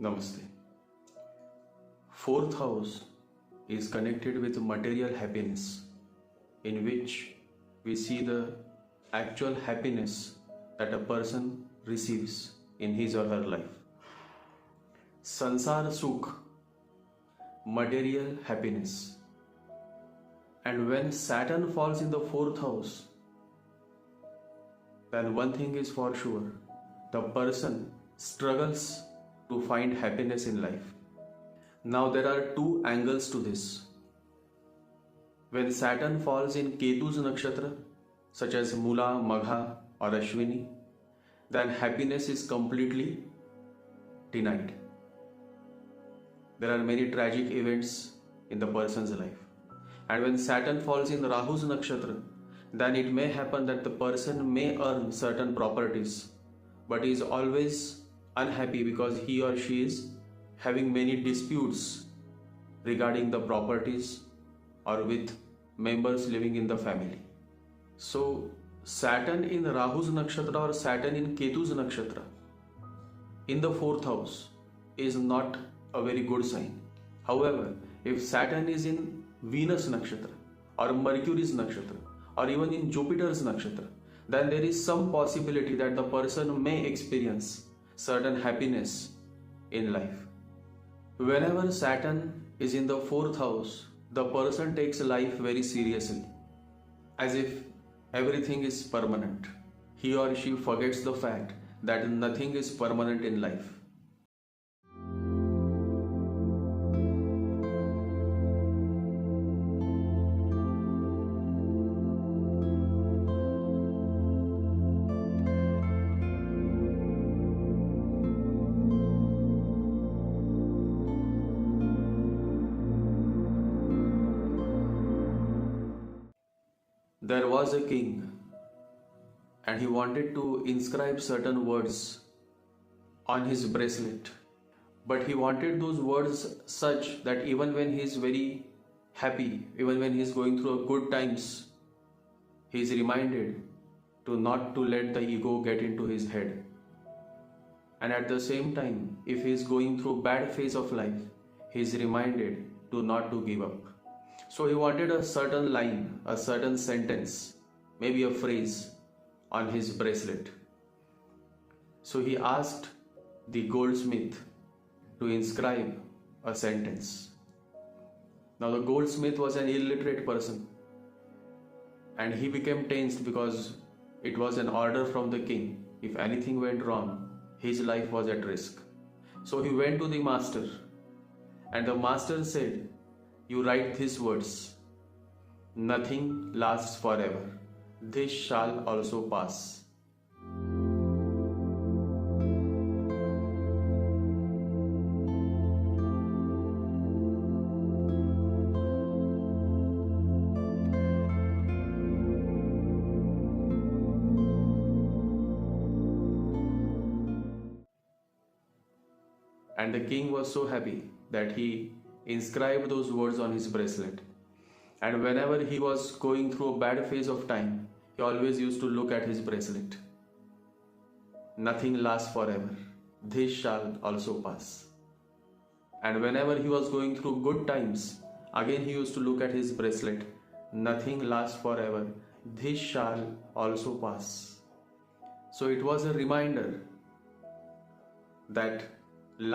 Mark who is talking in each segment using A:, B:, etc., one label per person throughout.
A: Namaste. Fourth house is connected with material happiness, in which we see the actual happiness that a person receives in his or her life. Sansar Sukh, material happiness. And when Saturn falls in the fourth house, then one thing is for sure, the person struggles to find happiness in life. Now there are two angles to this. When Saturn falls in Ketu's nakshatra, such as Mula, Magha or Ashwini, then happiness is completely denied. There are many tragic events in the person's life. And when Saturn falls in Rahu's nakshatra, then it may happen that the person may earn certain properties, but is always unhappy because he or she is having many disputes regarding the properties or with members living in the family. So Saturn in Rahu's nakshatra or Saturn in Ketu's nakshatra in the fourth house is not a very good sign. However, if Saturn is in Venus nakshatra or Mercury's nakshatra or even in Jupiter's nakshatra, then there is some possibility that the person may experience certain happiness in life. Whenever Saturn is in the fourth house, the person takes life very seriously, as if everything is permanent. He or she forgets the fact that nothing is permanent in life. There was a king, and he wanted to inscribe certain words on his bracelet, but he wanted those words such that even when he is very happy, even when he is going through good times, he is reminded to not to let the ego get into his head. And at the same time, if he is going through bad phase of life, he is reminded to not to give up. So he wanted a certain line, a certain sentence, maybe a phrase on his bracelet. So he asked the goldsmith to inscribe a sentence. Now the goldsmith was an illiterate person, and he became tensed because it was an order from the king. If anything went wrong, his life was at risk. So he went to the master, and the master said, "You write these words, nothing lasts forever. This shall also pass." And the king was so happy that he inscribed those words on his bracelet. And whenever he was going through a bad phase of time, he always used to look at his bracelet. Nothing lasts forever. This shall also pass. And whenever he was going through good times, again he used to look at his bracelet. Nothing lasts forever. This shall also pass. So it was a reminder that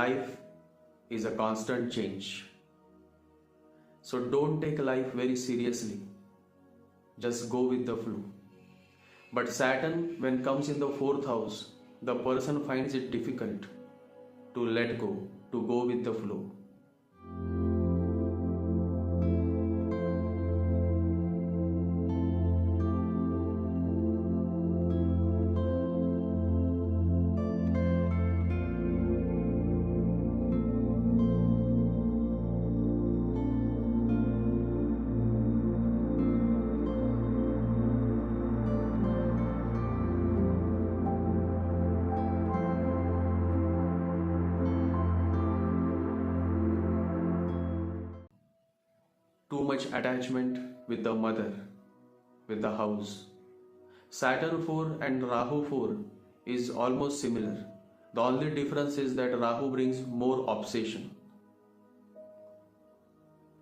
A: life is a constant change. So don't take life very seriously. Just go with the flow. But Saturn, when comes in the fourth house, the person finds it difficult to let go, to go with the flow. Too much attachment with the mother, with the house. Saturn 4 and Rahu 4 is almost similar. The only difference is that Rahu brings more obsession.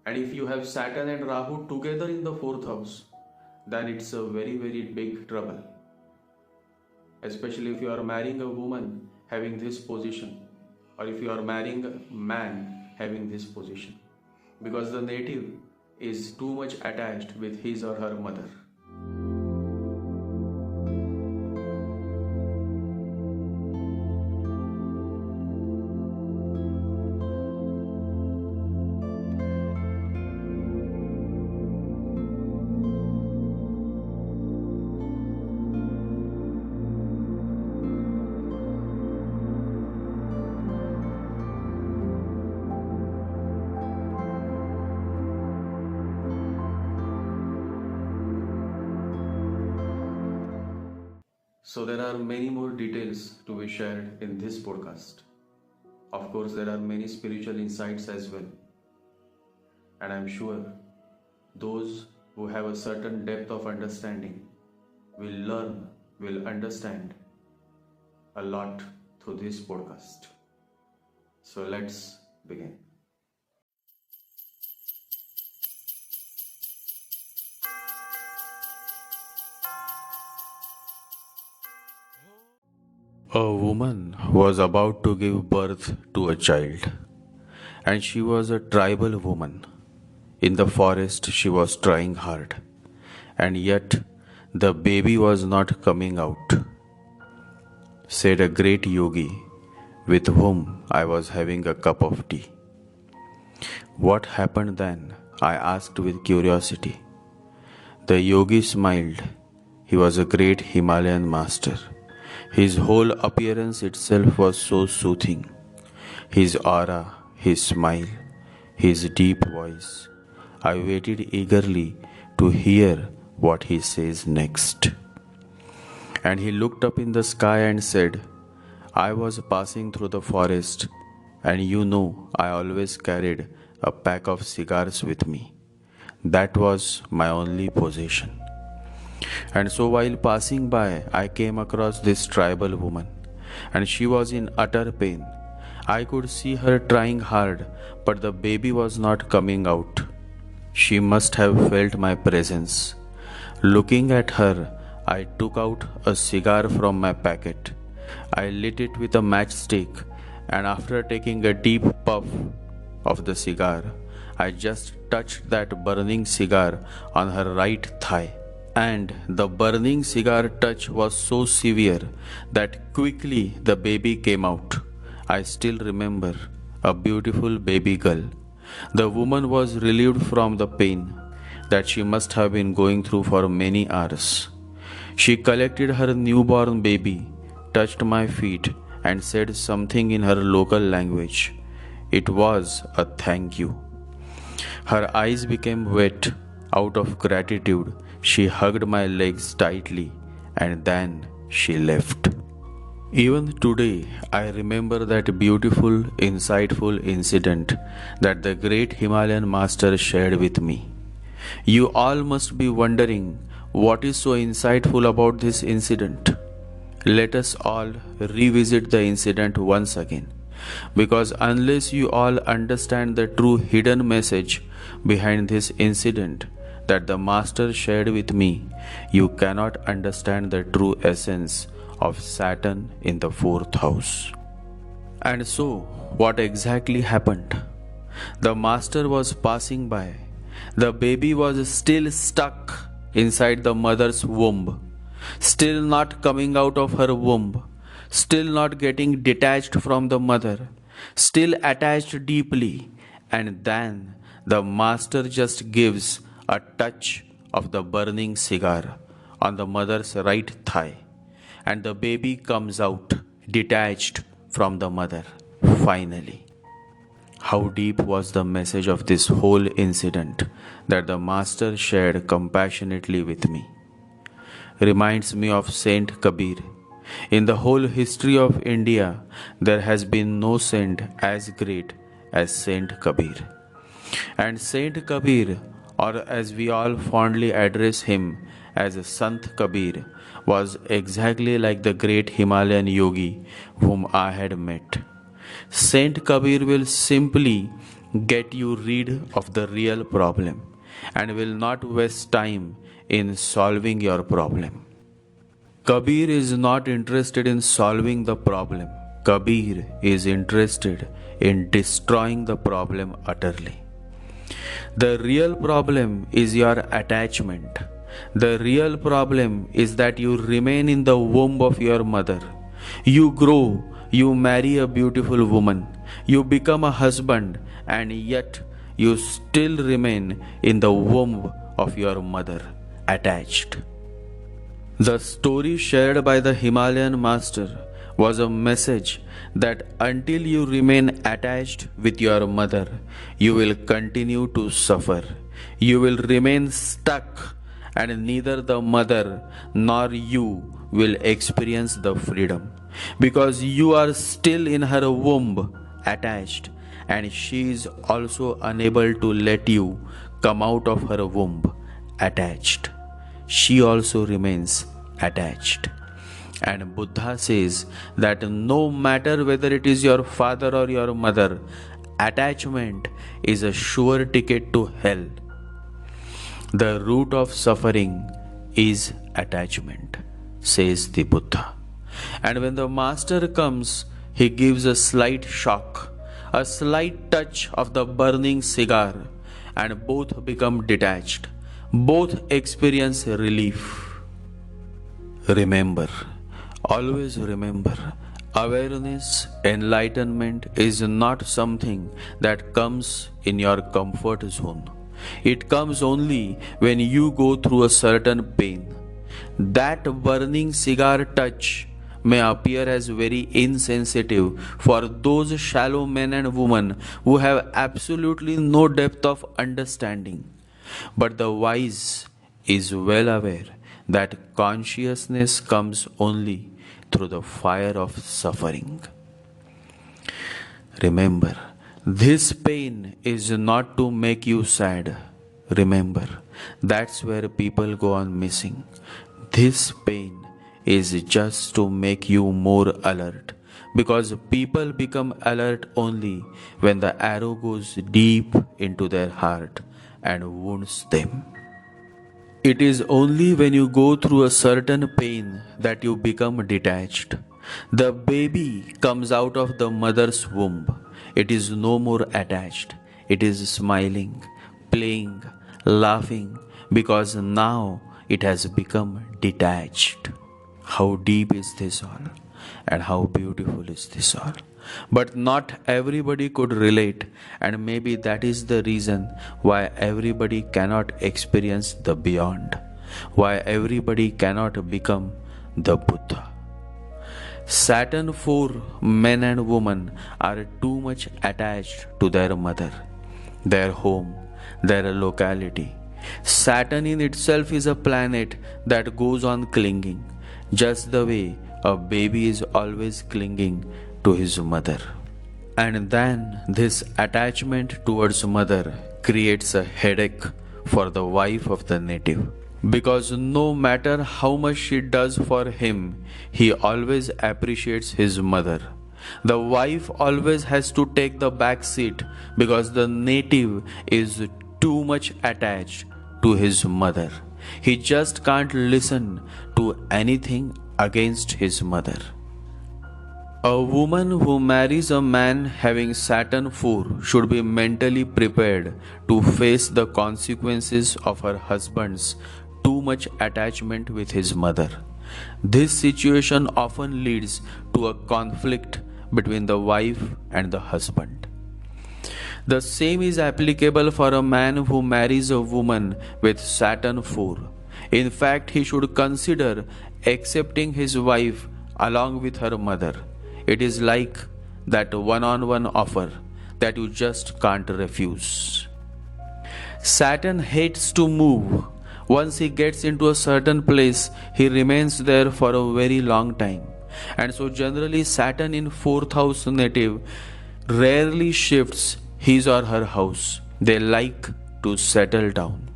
A: And if you have Saturn and Rahu together in the fourth house, then it's a very, very big trouble. Especially if you are marrying a woman having this position, or if you are marrying a man having this position, because the native is too much attached with his or her mother. So there are many more details to be shared in this podcast. Of course, there are many spiritual insights as well. And I'm sure those who have a certain depth of understanding will learn, will understand a lot through this podcast. So let's begin. A woman was about to give birth to a child, and she was a tribal woman. In the forest, she was trying hard, and yet the baby was not coming out. Said a great yogi with whom I was having a cup of tea. What happened then? I asked with curiosity. The yogi smiled. He was a great Himalayan master. His whole appearance itself was so soothing. His aura, his smile, his deep voice. I waited eagerly to hear what he says next. And he looked up in the sky and said, I was passing through the forest, and you know I always carried a pack of cigars with me. That was my only possession. And so while passing by, I came across this tribal woman, and she was in utter pain. I could see her trying hard, but the baby was not coming out. She must have felt my presence. Looking at her, I took out a cigar from my packet. I lit it with a matchstick, and after taking a deep puff of the cigar, I just touched that burning cigar on her right thigh. And the burning cigar touch was so severe that quickly the baby came out. I still remember a beautiful baby girl. The woman was relieved from the pain that she must have been going through for many hours. She collected her newborn baby, touched my feet, and said something in her local language. It was a thank you. Her eyes became wet. Out of gratitude, she hugged my legs tightly, and then she left. Even today, I remember that beautiful, insightful incident that the great Himalayan master shared with me. You all must be wondering what is so insightful about this incident. Let us all revisit the incident once again, because unless you all understand the true hidden message behind this incident that the master shared with me, you cannot understand the true essence of Saturn in the fourth house. And so, what exactly happened? The master was passing by. The baby was still stuck inside the mother's womb, still not coming out of her womb, still not getting detached from the mother, still attached deeply. And then the master just gives a touch of the burning cigar on the mother's right thigh, and the baby comes out detached from the mother, finally. How deep was the message of this whole incident that the master shared compassionately with me? Reminds me of Saint Kabir. In the whole history of India, there has been no saint as great as Saint Kabir. And Saint Kabir or as we all fondly address him as Sant Kabir, was exactly like the great Himalayan yogi whom I had met. Saint Kabir will simply get you rid of the real problem and will not waste time in solving your problem. Kabir is not interested in solving the problem. Kabir is interested in destroying the problem utterly. The real problem is your attachment. The real problem is that you remain in the womb of your mother. You grow, you marry a beautiful woman, you become a husband, and yet you still remain in the womb of your mother, attached. The story shared by the Himalayan master was a message that until you remain attached with your mother, you will continue to suffer. You will remain stuck, and neither the mother nor you will experience the freedom, because you are still in her womb, attached, and she is also unable to let you come out of her womb, attached. She also remains attached. And Buddha says that no matter whether it is your father or your mother, attachment is a sure ticket to hell. The root of suffering is attachment, says the Buddha. And when the master comes, he gives a slight shock, a slight touch of the burning cigar, and both become detached. Both experience relief. Remember, always remember, awareness, enlightenment is not something that comes in your comfort zone. It comes only when you go through a certain pain. That burning cigar touch may appear as very insensitive for those shallow men and women who have absolutely no depth of understanding. But the wise is well aware that consciousness comes only through the fire of suffering. Remember, this pain is not to make you sad. Remember, that's where people go on missing. This pain is just to make you more alert, because people become alert only when the arrow goes deep into their heart and wounds them. It is only when you go through a certain pain that you become detached. The baby comes out of the mother's womb. It is no more attached. It is smiling, playing, laughing, because now it has become detached. How deep is this all? And how beautiful is this all? But not everybody could relate, and maybe that is the reason why everybody cannot experience the beyond, why everybody cannot become the Buddha. Saturn IV men and women are too much attached to their mother, their home, their locality. Saturn in itself is a planet that goes on clinging, just the way a baby is always clinging to his mother. And then this attachment towards mother creates a headache for the wife of the native, because no matter how much she does for him, he always appreciates his mother. The wife always has to take the back seat because the native is too much attached to his mother. He just can't listen to anything against his mother. A woman who marries a man having Saturn IV should be mentally prepared to face the consequences of her husband's too much attachment with his mother. This situation often leads to a conflict between the wife and the husband. The same is applicable for a man who marries a woman with Saturn IV. In fact, he should consider accepting his wife along with her mother. It is like that one-on-one offer that you just can't refuse. Saturn hates to move. Once he gets into a certain place, he remains there for a very long time. And so generally Saturn in 4th house native rarely shifts his or her house. They like to settle down.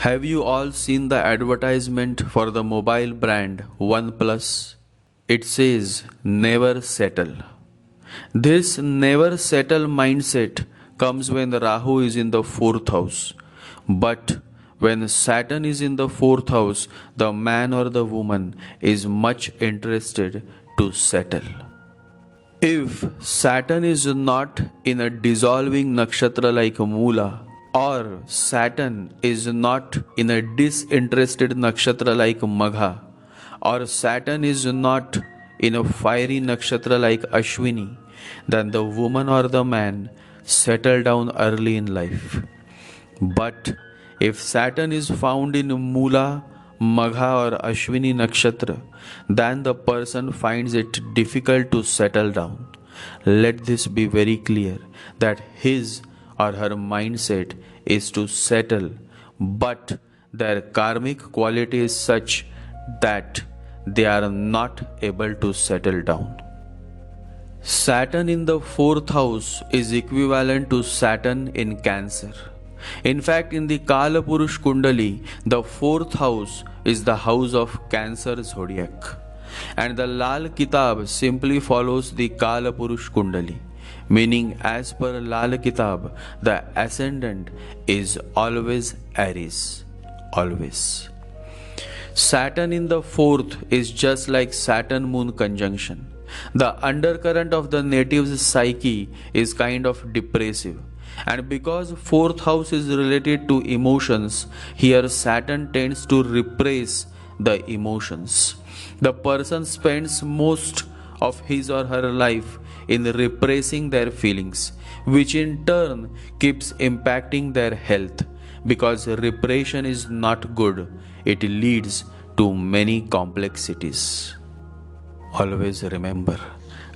A: Have you all seen the advertisement for the mobile brand OnePlus? It says, never settle. This never settle mindset comes when Rahu is in the fourth house. But when Saturn is in the fourth house, the man or the woman is much interested to settle. If Saturn is not in a dissolving nakshatra like Mula, or Saturn is not in a disinterested nakshatra like Magha, or Saturn is not in a fiery nakshatra like Ashwini, then the woman or the man settle down early in life. But if Saturn is found in Mula, Magha or Ashwini nakshatra, then the person finds it difficult to settle down. Let this be very clear that his or her mindset is to settle, but their karmic quality is such that they are not able to settle down. Saturn in the fourth house is equivalent to Saturn in Cancer. In fact, in the Kala Purush Kundali, the fourth house is the house of Cancer zodiac. And the Lal Kitab simply follows the Kala Purush Kundali, meaning as per Lal Kitab, the ascendant is always Aries. Always. Saturn in the fourth is just like Saturn-Moon conjunction. The undercurrent of the native's psyche is kind of depressive. And because fourth house is related to emotions, here Saturn tends to repress the emotions. The person spends most of his or her life in repressing their feelings, which in turn keeps impacting their health. Because repression is not good, it leads to many complexities. Always remember,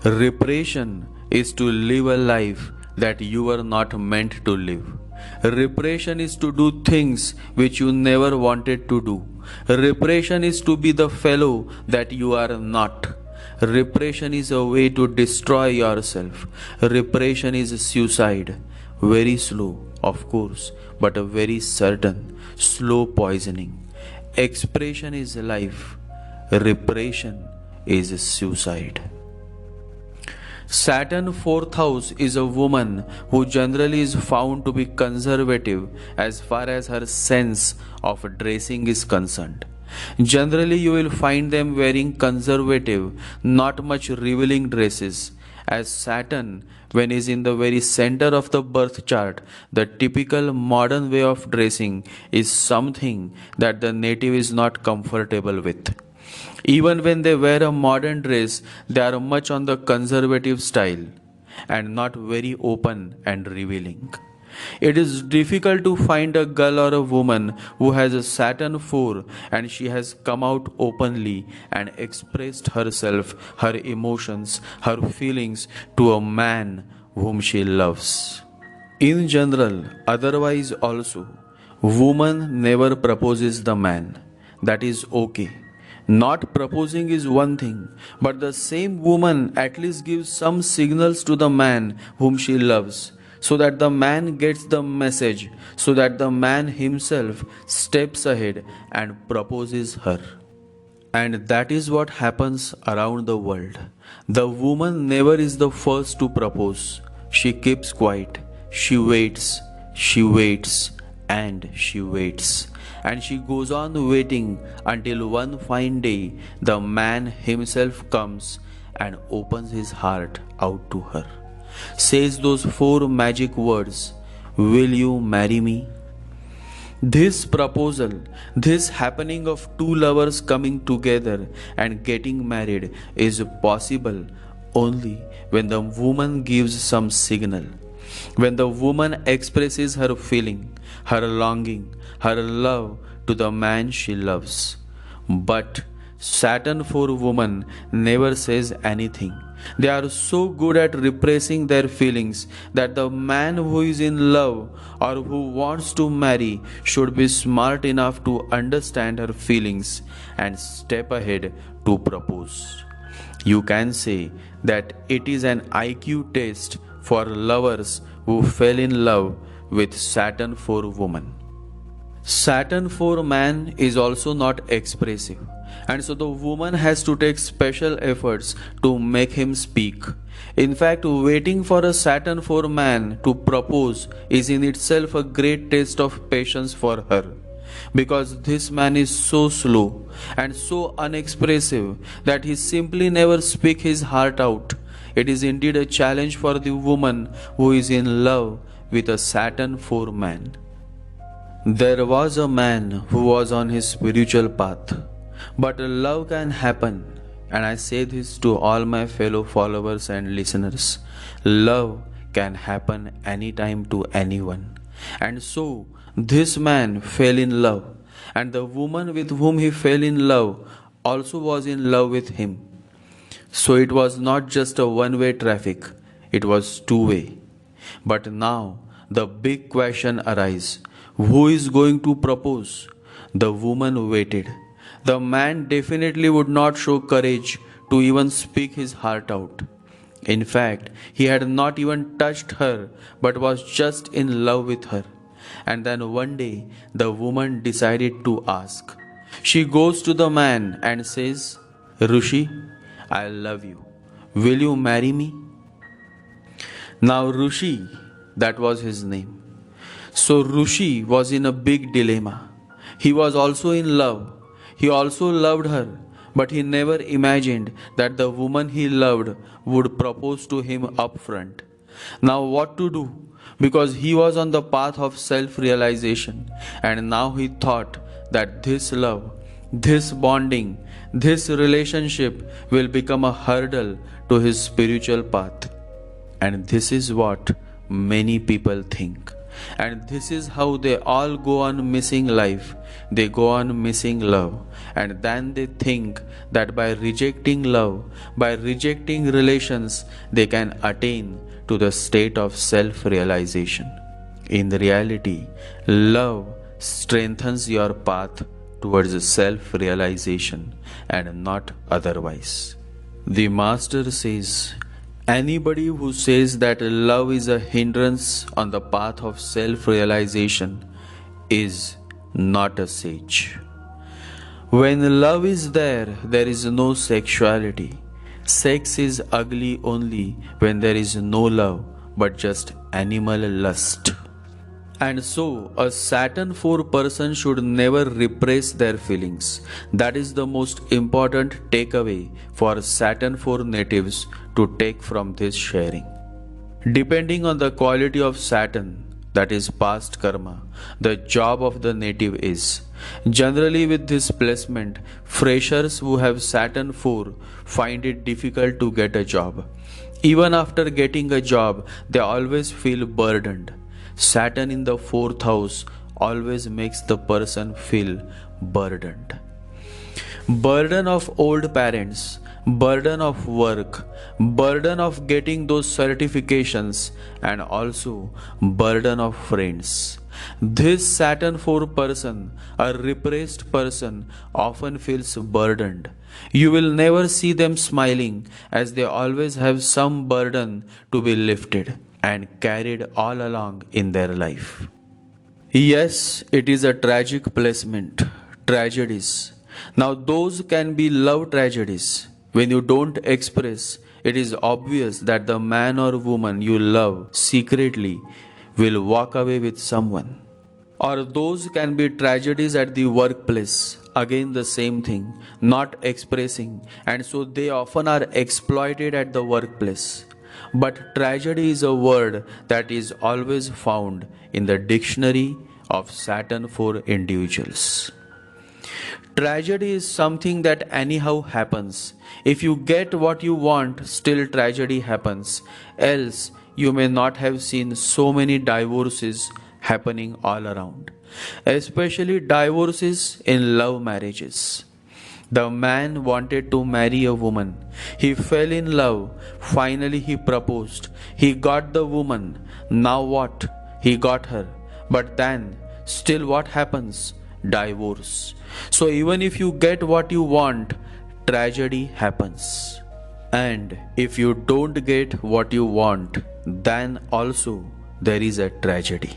A: repression is to live a life that you were not meant to live. Repression is to do things which you never wanted to do. Repression is to be the fellow that you are not. Repression is a way to destroy yourself. Repression is suicide. Very slow, of course, but a very certain, slow poisoning. Expression is life. Repression is suicide. Saturn fourth house is a woman who generally is found to be conservative as far as her sense of dressing is concerned. Generally, you will find them wearing conservative, not much revealing dresses, as Saturn, when is in the very center of the birth chart, the typical modern way of dressing is something that the native is not comfortable with. Even when they wear a modern dress, they are much on the conservative style and not very open and revealing. It is difficult to find a girl or a woman who has a Saturn 4 and she has come out openly and expressed herself, her emotions, her feelings to a man whom she loves. In general, otherwise also, woman never proposes the man. That is okay. Not proposing is one thing, but the same woman at least gives some signals to the man whom she loves, so that the man gets the message, so that the man himself steps ahead and proposes her. And that is what happens around the world. The woman never is the first to propose. She keeps quiet. She waits, and she waits. And she goes on waiting until one fine day the man himself comes and opens his heart out to her. Says those 4 magic words, "Will you marry me?" This proposal, this happening of 2 lovers coming together and getting married is possible only when the woman gives some signal. When the woman expresses her feeling, her longing, her love to the man she loves. But Saturn for woman never says anything. They are so good at repressing their feelings that the man who is in love or who wants to marry should be smart enough to understand her feelings and step ahead to propose. You can say that it is an IQ test for lovers who fell in love with Saturn for woman. Saturn for man is also not expressive, and so the woman has to take special efforts to make him speak. In fact, waiting for a Saturn for man to propose is in itself a great test of patience for her, because this man is so slow and so unexpressive that he simply never speaks his heart out. It is indeed a challenge for the woman who is in love with a Saturn for man. There was a man who was on his spiritual path, but love can happen, and I say this to all my fellow followers and listeners. Love can happen anytime to anyone. And so, this man fell in love, and the woman with whom he fell in love also was in love with him. So it was not just a one-way traffic, it was two-way. But now the big question arises, who is going to propose? The woman waited. The man definitely would not show courage to even speak his heart out. In fact, he had not even touched her but was just in love with her. And then one day the woman decided to ask. She goes to the man and says, Rishi, I love you. Will you marry me? Now Rishi, that was his name. So Rishi was in a big dilemma. He was also in love. He also loved her, but he never imagined that the woman he loved would propose to him upfront. Now what to do? Because he was on the path of self-realization, and now he thought that this love, this bonding, this relationship will become a hurdle to his spiritual path. And this is what many people think. And this is how they all go on missing life. They go on missing love. And then they think that by rejecting love, by rejecting relations, they can attain to the state of self-realization. In reality, love strengthens your path towards self-realization and not otherwise. The Master says, anybody who says that love is a hindrance on the path of self-realization is not a sage. When love is there, there is no sexuality. Sex is ugly only when there is no love, but just animal lust. And so, a Saturn IV person should never repress their feelings. That is the most important takeaway for Saturn IV natives to take from this sharing. Depending on the quality of Saturn, that is past karma, the job of the native is. Generally with this placement, freshers who have Saturn IV find it difficult to get a job. Even after getting a job, they always feel burdened. Saturn in the 4th house always makes the person feel burdened. Burden of old parents, burden of work, burden of getting those certifications, and also burden of friends. This Saturn IV person, a repressed person, often feels burdened. You will never see them smiling, as they always have some burden to be lifted and carried all along in their life. Yes, it is a tragic placement, tragedies. Now those can be love tragedies. When you don't express, it is obvious that the man or woman you love secretly will walk away with someone. Or those can be tragedies at the workplace. Again the same thing, not expressing, and so they often are exploited at the workplace. But tragedy is a word that is always found in the dictionary of Saturn for individuals. Tragedy is something that anyhow happens. If you get what you want, still tragedy happens. Else, you may not have seen so many divorces happening all around. Especially divorces in love marriages. The man wanted to marry a woman. He fell in love. Finally he proposed. He got the woman. Now what? He got her. But then, still what happens? Divorce. So even if you get what you want, tragedy happens. And if you don't get what you want, then also there is a tragedy.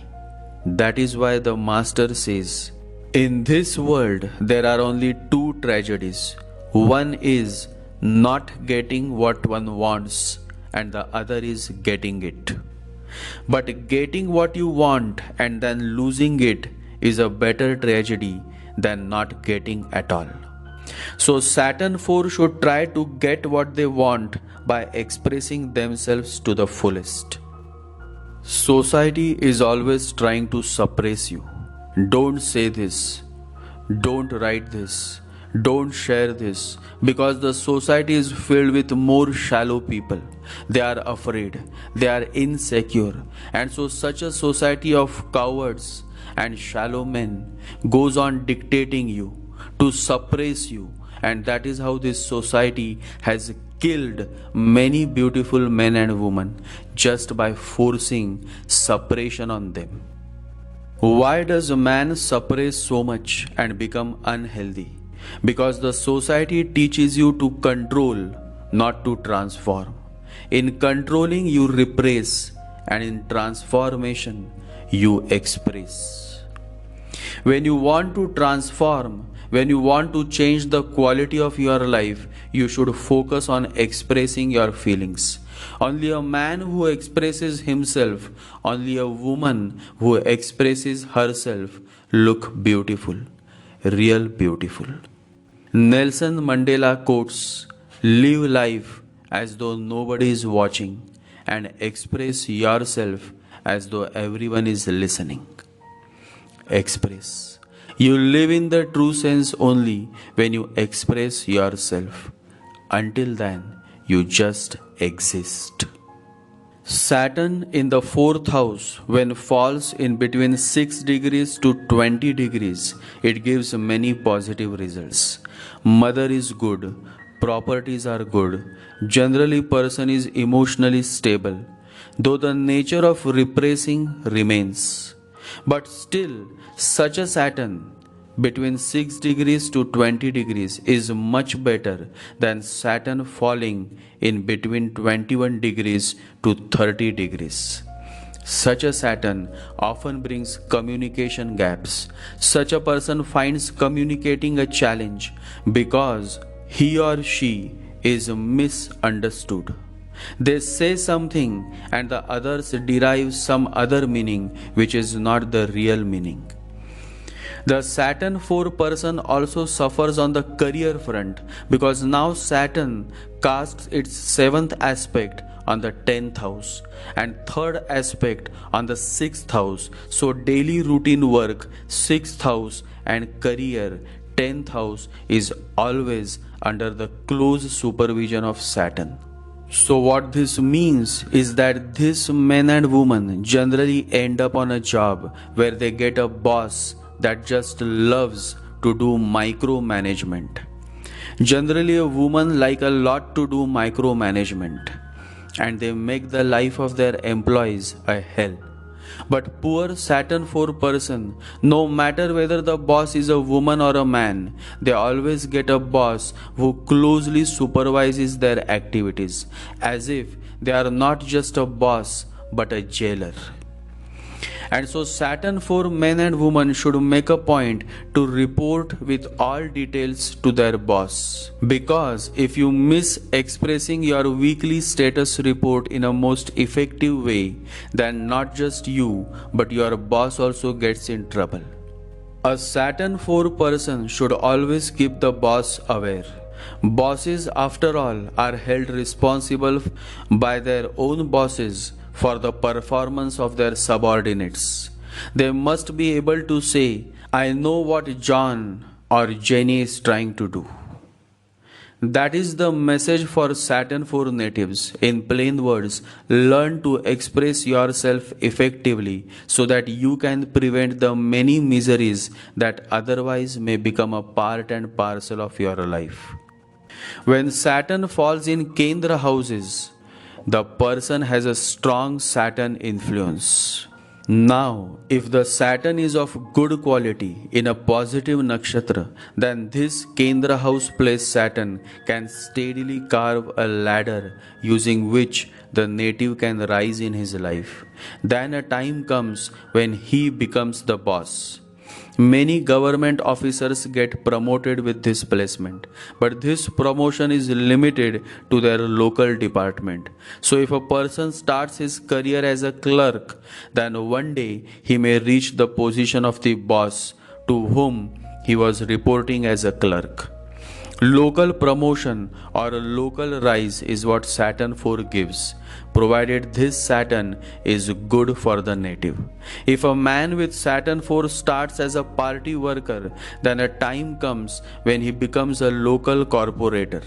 A: That is why the Master says, In this world, there are only two tragedies. One is not getting what one wants, and the other is getting it. But getting what you want and then losing it is a better tragedy than not getting at all. So, Saturn 4 should try to get what they want by expressing themselves to the fullest. Society is always trying to suppress you. Don't say this, don't write this, don't share this, because the society is filled with more shallow people. They are afraid, they are insecure, and so such a society of cowards and shallow men goes on dictating you to suppress you, and that is how this society has killed many beautiful men and women just by forcing suppression on them. Why does a man suppress so much and become unhealthy? Because the society teaches you to control, not to transform. In controlling, you repress, and in transformation, you express. When you want to transform, when you want to change the quality of your life, you should focus on expressing your feelings. Only a man who expresses himself, only a woman who expresses herself look beautiful, real beautiful. Nelson Mandela quotes, "Live life as though nobody is watching and express yourself as though everyone is listening." Express. You live in the true sense only when you express yourself. Until then, you just exist. Saturn in the 4th house, when falls in between 6 degrees to 20 degrees, it gives many positive results. Mother is good, properties are good, generally person is emotionally stable, though the nature of repressing remains. But still, such a Saturn between 6 degrees to 20 degrees is much better than Saturn falling in between 21 degrees to 30 degrees. Such a Saturn often brings communication gaps. Such a person finds communicating a challenge because he or she is misunderstood. They say something and the others derive some other meaning which is not the real meaning. The Saturn 4 person also suffers on the career front because now Saturn casts its 7th aspect on the 10th house and 3rd aspect on the 6th house. So daily routine work, 6th house, and career, 10th house is always under the close supervision of Saturn. So what this means is that these men and women generally end up on a job where they get a boss that just loves to do micromanagement. Generally, a woman like a lot to do micromanagement, and they make the life of their employees a hell. But poor Saturn 4 person, no matter whether the boss is a woman or a man, they always get a boss who closely supervises their activities, as if they are not just a boss but a jailer. And so Saturn 4 men and women should make a point to report with all details to their boss. Because if you miss expressing your weekly status report in a most effective way, then not just you, but your boss also gets in trouble. A Saturn 4 person should always keep the boss aware. Bosses, after all, are held responsible by their own bosses for the performance of their subordinates. They must be able to say, "I know what John or Jenny is trying to do." That is the message for Saturn 4 natives. In plain words, learn to express yourself effectively so that you can prevent the many miseries that otherwise may become a part and parcel of your life. When Saturn falls in Kendra houses, the person has a strong Saturn influence. Now, if the Saturn is of good quality in a positive nakshatra, then this Kendra house placed Saturn can steadily carve a ladder using which the native can rise in his life. Then a time comes when he becomes the boss. Many government officers get promoted with this placement, but this promotion is limited to their local department. So, if a person starts his career as a clerk, then one day he may reach the position of the boss to whom he was reporting as a clerk. Local promotion or a local rise is what Saturn 4 gives, provided this Saturn is good for the native. If a man with Saturn 4 starts as a party worker, then a time comes when he becomes a local corporator.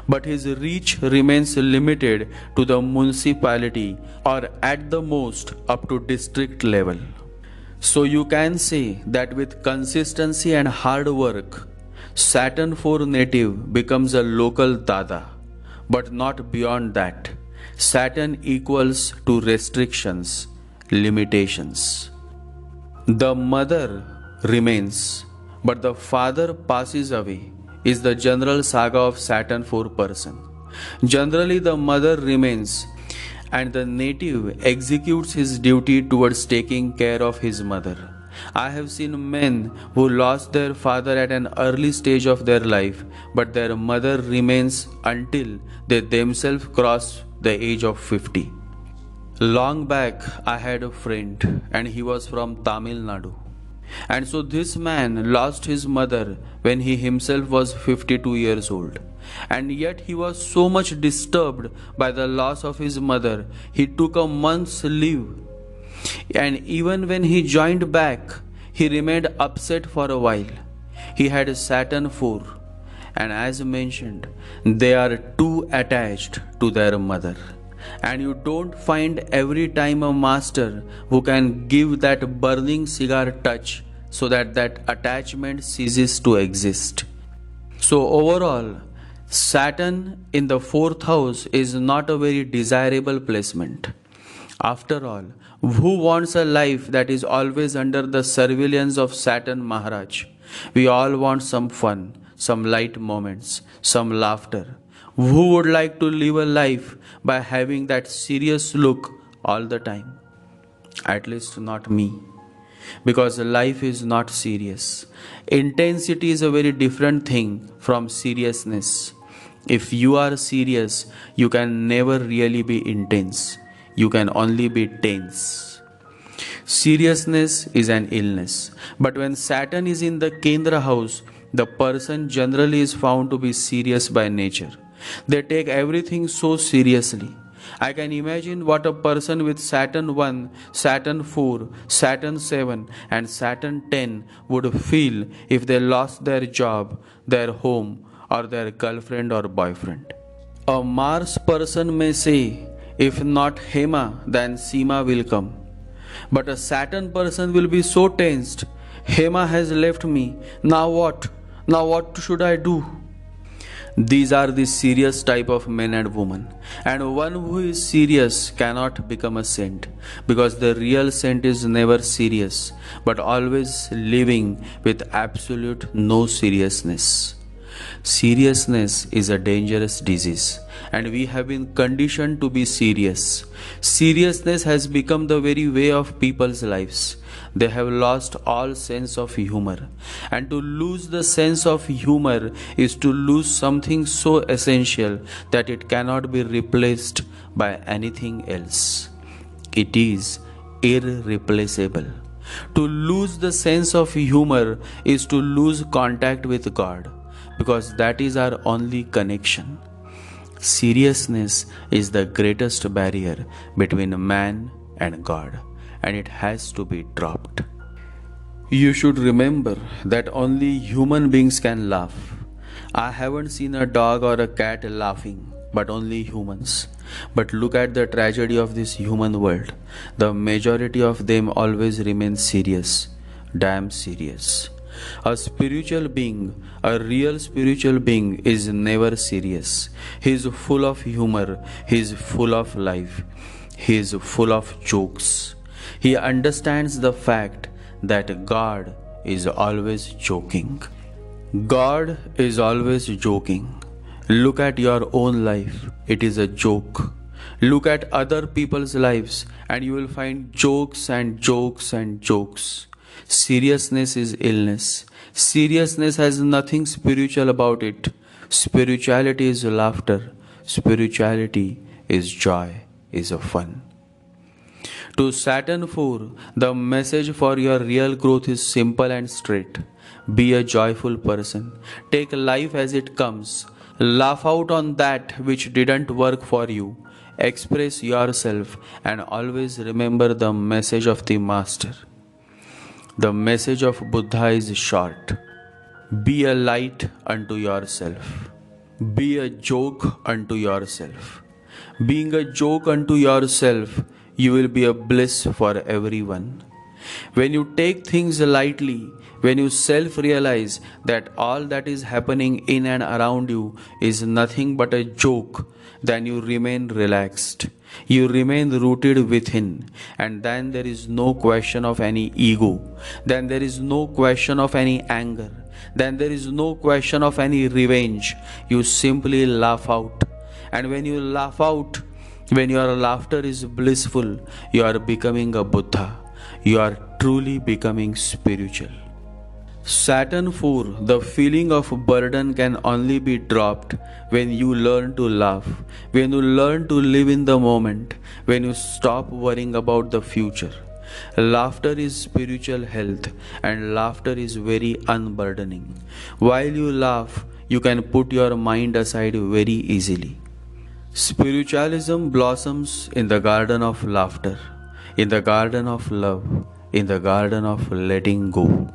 A: But his reach remains limited to the municipality or at the most up to district level. So you can say that with consistency and hard work, Saturn 4 native becomes a local dada, but not beyond that. Saturn equals to restrictions, limitations. The mother remains, but the father passes away is the general saga of Saturn 4 person. Generally, the mother remains and the native executes his duty towards taking care of his mother. I have seen men who lost their father at an early stage of their life, but their mother remains until they themselves cross the age of 50. Long back, I had a friend, and he was from Tamil Nadu. And so this man lost his mother when he himself was 52 years old. And yet he was so much disturbed by the loss of his mother, he took a month's leave. And even when he joined back, he remained upset for a while. He had Saturn 4, and as mentioned, they are too attached to their mother. And you don't find every time a master who can give that burning cigar touch so that that attachment ceases to exist. So overall, Saturn in the 4th house is not a very desirable placement. After all, who wants a life that is always under the surveillance of Saturn Maharaj? We all want some fun, some light moments, some laughter. Who would like to live a life by having that serious look all the time? At least not me. Because life is not serious. Intensity is a very different thing from seriousness. If you are serious, you can never really be intense. You can only be tense. Seriousness is an illness. But when Saturn is in the Kendra house, the person generally is found to be serious by nature. They take everything so seriously. I can imagine what a person with Saturn 1, Saturn 4, Saturn 7 and Saturn 10 would feel if they lost their job, their home or their girlfriend or boyfriend. A Mars person may say, if not Hema, then Seema will come. But a Saturn person will be so tensed. Hema has left me. Now what? Now what should I do? These are the serious type of men and women. And one who is serious cannot become a saint. Because the real saint is never serious, but always living with absolute no seriousness. Seriousness is a dangerous disease, and we have been conditioned to be serious. Seriousness has become the very way of people's lives. They have lost all sense of humor, and to lose the sense of humor is to lose something so essential that it cannot be replaced by anything else. It is irreplaceable. To lose the sense of humor is to lose contact with God, because that is our only connection. Seriousness is the greatest barrier between man and God, and it has to be dropped. You should remember that only human beings can laugh. I haven't seen a dog or a cat laughing, but only humans. But look at the tragedy of this human world. The majority of them always remain serious, damn serious. A spiritual being, a real spiritual being is never serious. He is full of humor, he is full of life, he is full of jokes. He understands the fact that God is always joking. God is always joking. Look at your own life, it is a joke. Look at other people's lives and you will find jokes and jokes and jokes.
B: Seriousness is illness. Seriousness has nothing spiritual about it. Spirituality is laughter. Spirituality is joy, is a fun. To Saturn 4, the message for your real growth is simple and straight. Be a joyful person. Take life as it comes. Laugh out on that which didn't work for you. Express yourself and always remember the message of the Master. The message of Buddha is short. Be a light unto yourself. Be a joke unto yourself. Being a joke unto yourself, you will be a bliss for everyone. When you take things lightly, when you self-realize that all that is happening in and around you is nothing but a joke, then you remain relaxed. You remain rooted within, and then there is no question of any ego. Then there is no question of any anger. Then there is no question of any revenge. You simply laugh out. And when you laugh out, when your laughter is blissful, you are becoming a Buddha. You are truly becoming spiritual. Saturn 4, the feeling of burden can only be dropped when you learn to laugh, when you learn to live in the moment, when you stop worrying about the future. Laughter is spiritual health, and laughter is very unburdening. While you laugh, you can put your mind aside very easily. Spiritualism blossoms in the garden of laughter, in the garden of love, in the garden of letting go.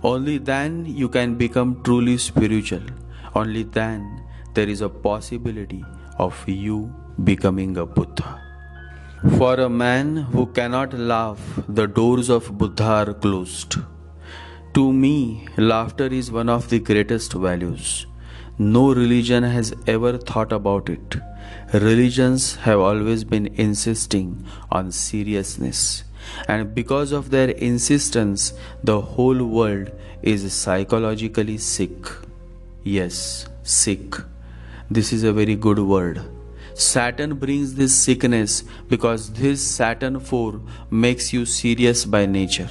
B: Only then you can become truly spiritual. Only then there is a possibility of you becoming a Buddha. For a man who cannot laugh, the doors of Buddha are closed. To me, laughter is one of the greatest values. No religion has ever thought about it. Religions have always been insisting on seriousness. And because of their insistence, the whole world is psychologically sick. Yes, sick. This is a very good word. Saturn brings this sickness because this Saturn 4 makes you serious by nature.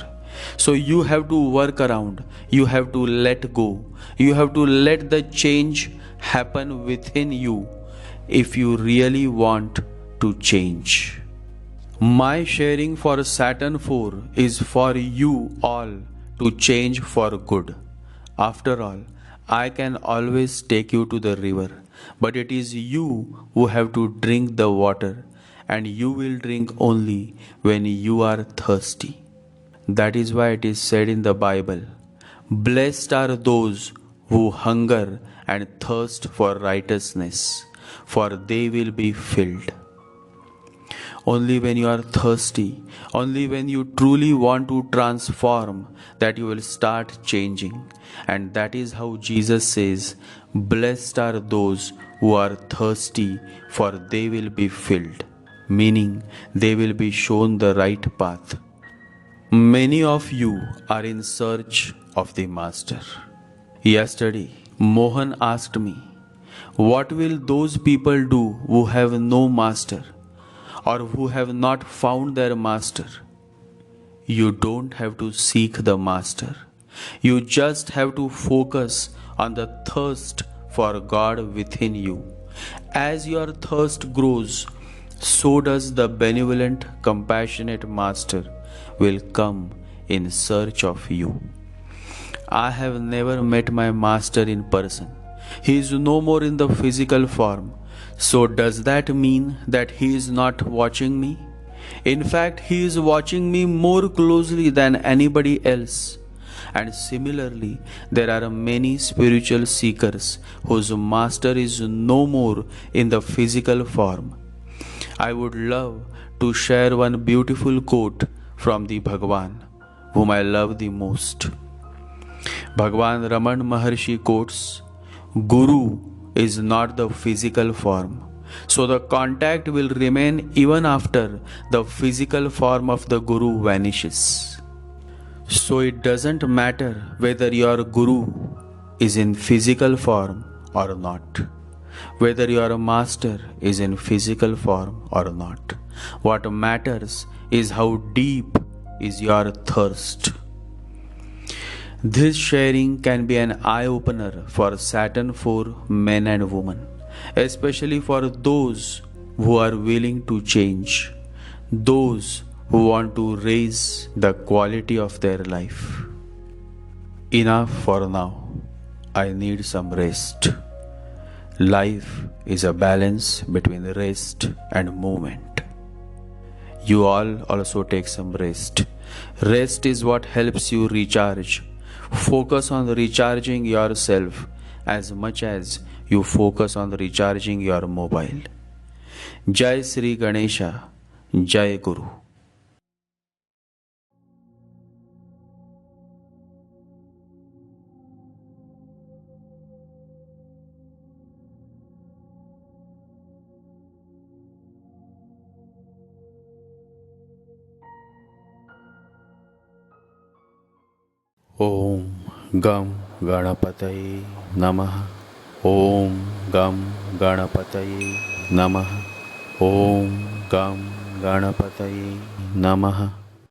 B: So you have to work around, you have to let go, you have to let the change happen within you if you really want to change. My sharing for Saturn 4 is for you all to change for good. After all, I can always take you to the river, but it is you who have to drink the water, and you will drink only when you are thirsty. That is why it is said in the Bible, "Blessed are those who hunger and thirst for righteousness, for they will be filled." Only when you are thirsty, only when you truly want to transform, that you will start changing. And that is how Jesus says, "Blessed are those who are thirsty, for they will be filled," meaning they will be shown the right path. Many of you are in search of the Master. Yesterday, Mohan asked me, "What will those people do who have no Master, or who have not found their Master?" You don't have to seek the Master. You just have to focus on the thirst for God within you. As your thirst grows, so does the benevolent, compassionate Master will come in search of you. I have never met my Master in person. He is no more in the physical form. So does that mean that he is not watching me? In fact, he is watching me more closely than anybody else. And similarly, there are many spiritual seekers whose Master is no more in the physical form. I would love to share one beautiful quote from the Bhagwan, whom I love the most. Bhagwan Raman Maharshi quotes, "Guru is not the physical form, so the contact will remain even after the physical form of the Guru vanishes." So it doesn't matter whether your Guru is in physical form or not, whether your Master is in physical form or not. What matters is how deep is your thirst. This sharing can be an eye opener for Saturn for men and women, especially for those who are willing to change, those who want to raise the quality of their life. Enough for now. I need some rest. Life is a balance between rest and movement. You all also take some rest. Rest is what helps you recharge. Focus on recharging yourself as much as you focus on recharging your mobile. Jai Sri Ganesha, Jai Guru. Om Gam Ganapataye Namaha. Om Gam Ganapataye Namaha. Om Gam Ganapataye Namaha.